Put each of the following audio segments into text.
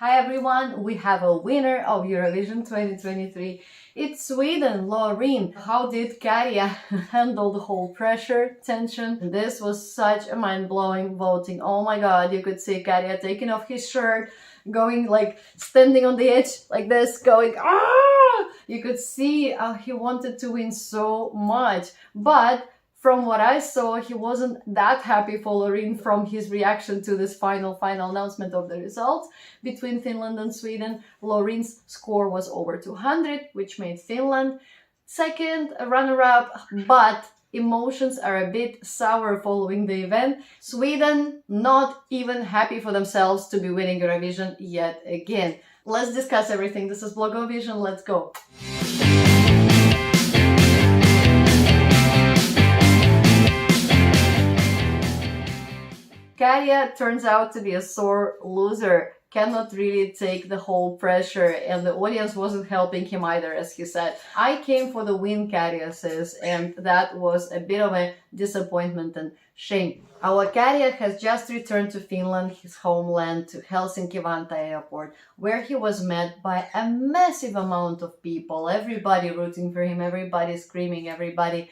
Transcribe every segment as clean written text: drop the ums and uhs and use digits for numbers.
Hi everyone, we have a winner of Eurovision 2023. It's Sweden, Loreen. How did Käärijä handle the whole pressure, tension? This was such a mind-blowing voting. Oh my god, you could see Käärijä taking off his shirt, going like standing on the edge like this, going ah! You could see he wanted to win so much, but from what I saw, he wasn't that happy for Loreen from his reaction to this final announcement of the results between Finland and Sweden. Loreen's score was over 200, which made Finland second, runner-up, but emotions are a bit sour following the event. Sweden not even happy for themselves to be winning Eurovision yet again. Let's discuss everything. This is Blogovision. Let's go. Käärijä turns out to be a sore loser, cannot really take the whole pressure, and the audience wasn't helping him either, as he said. I came for the win, Käärijä says, and that was a bit of a disappointment and shame. Our Käärijä has just returned to Finland, his homeland, to Helsinki-Vantaa airport, where he was met by a massive amount of people, everybody rooting for him, everybody screaming, everybody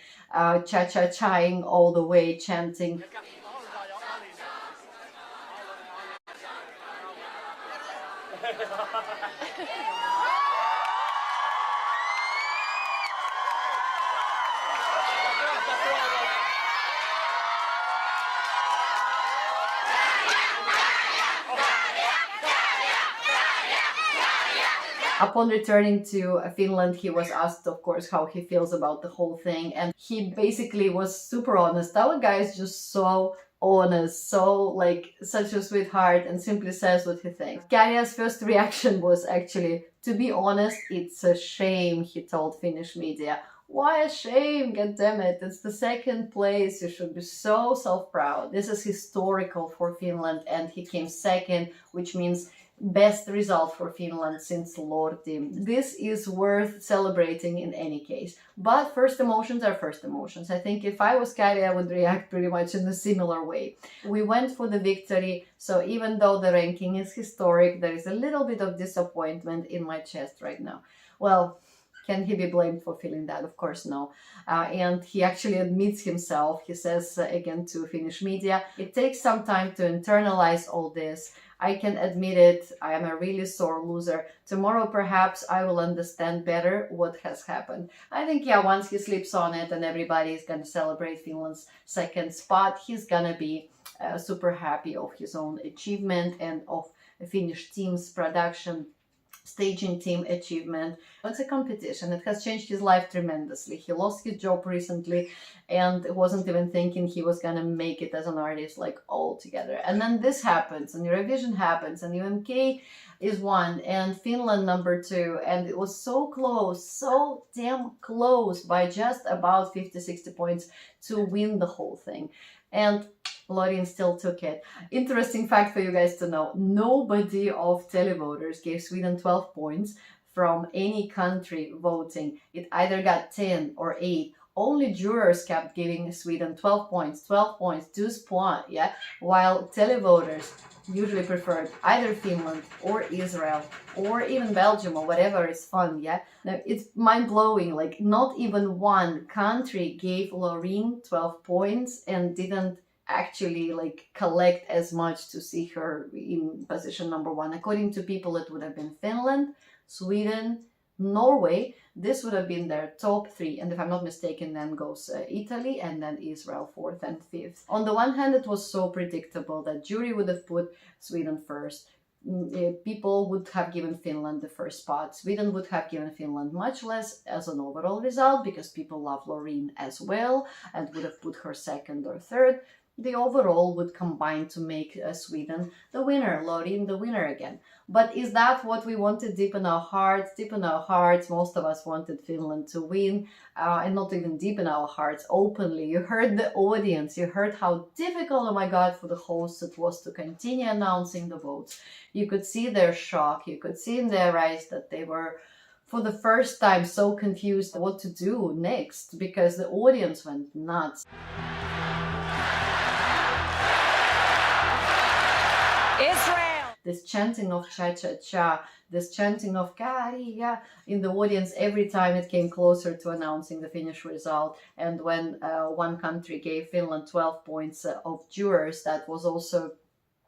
cha-cha-chaing all the way, chanting. Upon returning to Finland, he was asked, of course, how he feels about the whole thing, and he basically was super honest. Our guy is just so honest, so like such a sweetheart, and simply says what he thinks. Käärijä's first reaction was actually, to be honest, it's a shame, he told Finnish media. Why a shame? God damn it, it's the second place, you should be so self-proud. This is historical for Finland, and he came second, which means best result for Finland since Lordi. This is worth celebrating in any case. But first emotions are first emotions. I think if I was Käärijä, I would react pretty much in a similar way. We went for the victory, so even though the ranking is historic, there is a little bit of disappointment in my chest right now. Well, can he be blamed for feeling that? Of course, no. And he actually admits himself. He says again to Finnish media, it takes some time to internalize all this. I can admit it, I am a really sore loser. Tomorrow perhaps I will understand better what has happened. I think, yeah, once he sleeps on it and everybody is going to celebrate Finland's second spot, he's going to be super happy of his own achievement and of the Finnish team's production, staging team achievement. It's a competition. It has changed his life tremendously. He lost his job recently and wasn't even thinking he was gonna make it as an artist like altogether. And then this happens, and Eurovision happens, and UMK is one, and Finland number two, and it was so close, so damn close, by just about 50-60 points to win the whole thing. And Loreen still took it. Interesting fact for you guys to know, nobody of televoters gave Sweden 12 points from any country voting. It either got 10 or 8. Only jurors kept giving Sweden 12 points, 12 points, 2 points, yeah? While televoters usually preferred either Finland or Israel or even Belgium or whatever is fun, yeah? Now, it's mind-blowing, like not even one country gave Loreen 12 points and didn't actually like collect as much to see her in position number one. According to people, it would have been Finland, Sweden, Norway. This would have been their top three, and if I'm not mistaken, then goes Italy and then Israel fourth and fifth. On the one hand, it was so predictable that jury would have put Sweden first. People would have given Finland the first spot. Sweden would have given Finland much less as an overall result because people love Loreen as well and would have put her second or third. The overall would combine to make Sweden the winner, Loreen the winner again. But is that what we wanted deep in our hearts? Deep in our hearts, most of us wanted Finland to win, and not even deep in our hearts, openly. You heard the audience, you heard how difficult, oh my God, for the hosts it was to continue announcing the votes. You could see their shock, you could see in their eyes that they were for the first time so confused what to do next because the audience went nuts. Israel! this chanting of cha-cha-cha, this chanting of Käärijä in the audience every time it came closer to announcing the Finnish result. And when one country gave Finland 12 points of jurors, that was also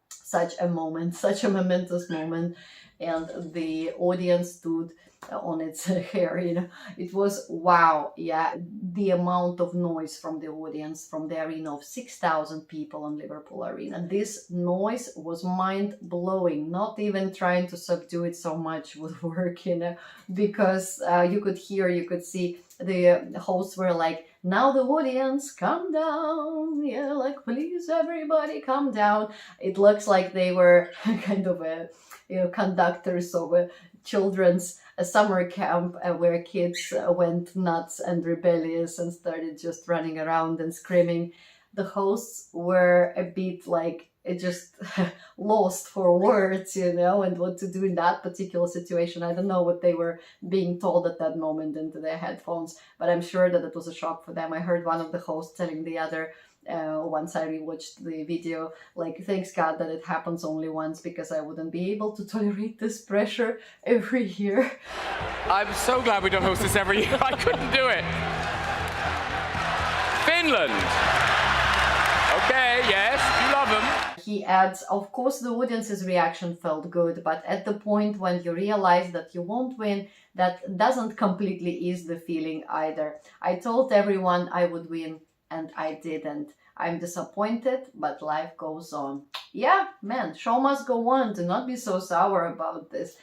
such a moment, such a momentous moment. And the audience stood on its hair, you know. It was wow, yeah, the amount of noise from the audience, from the arena of 6,000 people on Liverpool Arena. And this noise was mind-blowing. Not even trying to subdue it so much would work, you know, because you could hear, you could see the hosts were like, now the audience, calm down, yeah, like, please everybody calm down. It looks like they were kind of conductors of a children's summer camp where kids went nuts and rebellious and started just running around and screaming. The hosts were a bit like just lost for words, you know, and what to do in that particular situation. I don't know what they were being told at that moment into their headphones, but I'm sure that it was a shock for them. I heard one of the hosts telling the other, once I rewatched the video, like, thanks God that it happens only once, because I wouldn't be able to tolerate this pressure every year. I'm so glad we don't host this every year. I couldn't do it. Finland. Okay, yes, you love them. He adds, of course the audience's reaction felt good, but at the point when you realize that you won't win, that doesn't completely ease the feeling either. I told everyone I would win, and I didn't. I'm disappointed, but life goes on. Yeah, man, show must go on. Do not be so sour about this.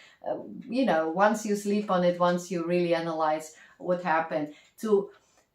You know, once you sleep on it, once you really analyze what happened, to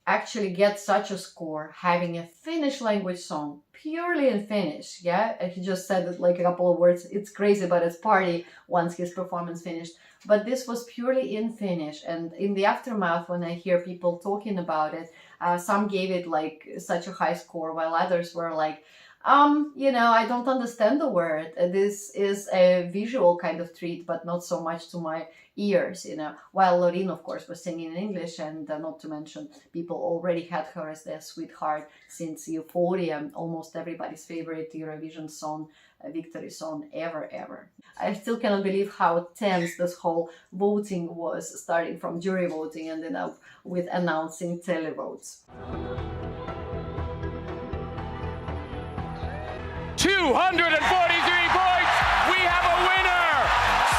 actually get such a score, having a Finnish language song, purely in Finnish, yeah? And he just said it like a couple of words. It's crazy, but it's party once his performance finished. But this was purely in Finnish. And in the aftermath, when I hear people talking about it, some gave it like such a high score, while others were like, you know, I don't understand the word. This is a visual kind of treat, but not so much to my ears, you know. While Loreen, of course, was singing in English, and not to mention, people already had her as their sweetheart since Euphoria, almost everybody's favorite Eurovision song, victory song ever. I still cannot believe how tense this whole voting was, starting from jury voting and then up with announcing televotes. 243 points! We have a winner!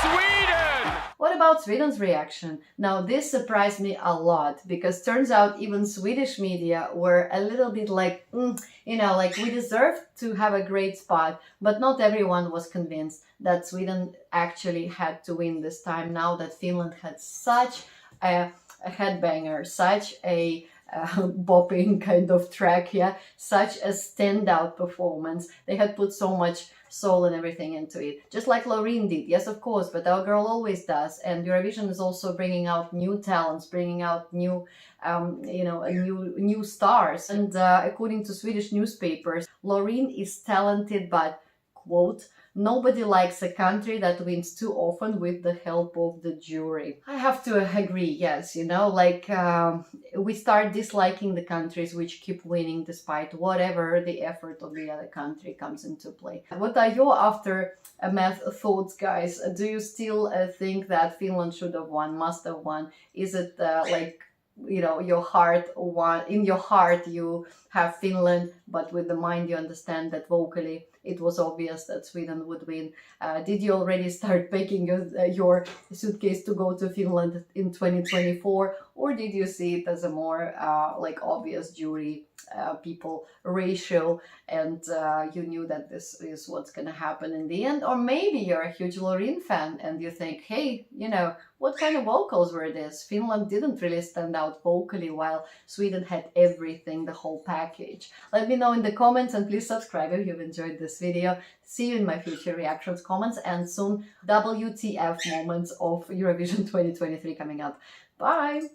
Sweden! What about Sweden's reaction? Now, this surprised me a lot, because turns out even Swedish media were a little bit like, you know, like, we deserved to have a great spot, but not everyone was convinced that Sweden actually had to win this time, now that Finland had such a headbanger, such a bopping kind of track, yeah, such a standout performance. They had put so much soul and everything into it, just like Loreen did. Yes, of course, but our girl always does. And Eurovision is also bringing out new talents, bringing out new, you know, new stars. And according to Swedish newspapers, Loreen is talented, but, quote, nobody likes a country that wins too often with the help of the jury. I have to agree, yes, you know, like, we start disliking the countries which keep winning despite whatever the effort of the other country comes into play. What are your aftermath thoughts, guys? Do you still think that Finland should have won, must have won? Is it like, you know, your heart won, in your heart you have Finland, but with the mind you understand that vocally it was obvious that Sweden would win? Did you already start packing your suitcase to go to Finland in 2024, or did you see it as a more like obvious jury people ratio, and you knew that this is what's going to happen in the end? Or maybe you're a huge Loreen fan and you think, hey, you know, what kind of vocals were this? Finland didn't really stand out vocally, while Sweden had everything, the whole package. Let me know in the comments, and please subscribe if you've enjoyed this video. See you in my future reactions, comments, and soon WTF moments of Eurovision 2023 coming up. Bye!